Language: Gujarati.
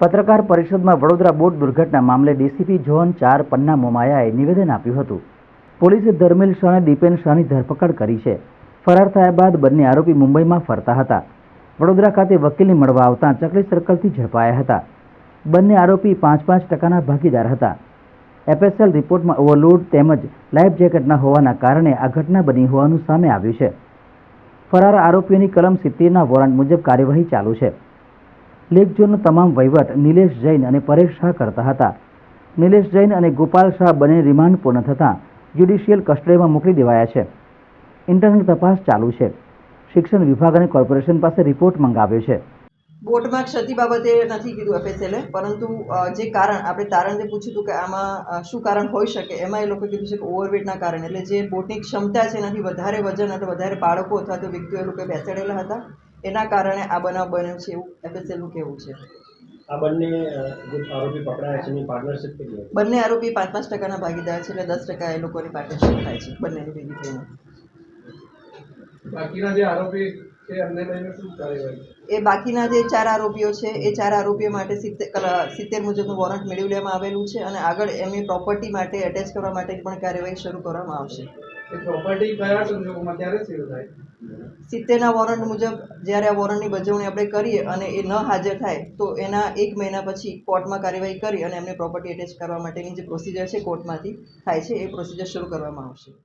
પત્રકાર પરિષદમાં વડોદરા બોટ દુર્ઘટના મામલે ડીસીપી ઝોન 4 પન્ના મોમાયાએ નિવેદન આપ્યું હતું. પોલીસે ધર્મેલ શાહ અને દીપેન શાહની ધરપકડ કરી છે. ફરાર થયા બાદ બંને આરોપી મુંબઈમાં ફરતા હતા. વડોદરા ખાતે વકીલને મળવા આવતા ચકલી સર્કલથી ઝડપાયા હતા. બંને આરોપી 5-5% ભાગીદાર હતા. એફએસએલ રિપોર્ટમાં ઓવરલોડ તેમજ લાઈફ જેકેટ ન હોવાના કારણે આ ઘટના બની હોવાનું સામે આવ્યું છે. ફરાર આરોપીઓની કલમ 70ના વોરંટ મુજબ કાર્યવાહી ચાલુ છે. લેક ઝોનનો તમામ વહીવટ નિલેશ જૈન અને પરેશ શાહ કરતા હતા. નિલેશ જૈન અને ગોપાલ શાહ બંને રિમાન્ડ પૂર્ણ થતાં જ્યુડિશિયલ કસ્ટડીમાં મોકલી દેવાયા છે. ઇન્ટરનલ તપાસ ચાલુ છે. શિક્ષણ વિભાગ અને કોર્પોરેશન પાસે રિપોર્ટ મંગાવ્યો છે. બોટમાં ક્ષતિ બાબતે નથી કીધું એફએસએલે, પરંતુ જે કારણ આપણે તારણ જે પૂછ્યું હતું કે આમાં શું કારણ હોઈ શકે, એમાં એ લોકો કીધું છે કે ઓવરવેટના કારણે, એટલે જે બોટની ક્ષમતા છે એનાથી વધારે વજન એટલે વધારે બાળકો અથવા તો વ્યક્તિઓ એ લોકો બેસાડેલા હતા, એના કારણે આ બનાવ બન્યો છે એવું એફએસએલનું કહેવું છે. આ બંને આરોપી પકડાયા છે એની પાર્ટનરશિપ કેટલી હતી? બંને આરોપી 5-5% ભાગીદાર છે, એટલે 10% એ લોકોની પાર્ટનરશિપ થાય છે બંનેની ભેગી થઈને. બાકીના જે આરોપી છે એમને લઈને શું કાર્યવાહી? એ બાકીના જે 4 આરોપીઓ છે એ 4 આરોપીઓ માટે 70 મુજબનું વોરંટ મેળવી લેવામાં આવેલું છે અને આગળ એમની પ્રોપર્ટી માટે એટેચ કરવા માટે પણ કાર્યવાહી શરૂ કરવામાં આવશે. એ પ્રોપર્ટી કયા સંજોગોમાં ક્યારે સીલ થાય? 70ના વોરંટ મુજબ જ્યારે આ વોરંટની બજવણી આપણે કરીએ અને એ ન હાજર થાય તો એના 1 મહિના પછી કોર્ટમાં કાર્યવાહી કરી અને એમની પ્રોપર્ટી એટેચ કરવા માટેની જે પ્રોસિજર છે કોર્ટમાંથી થાય છે એ પ્રોસિજર શરૂ કરવામાં આવશે.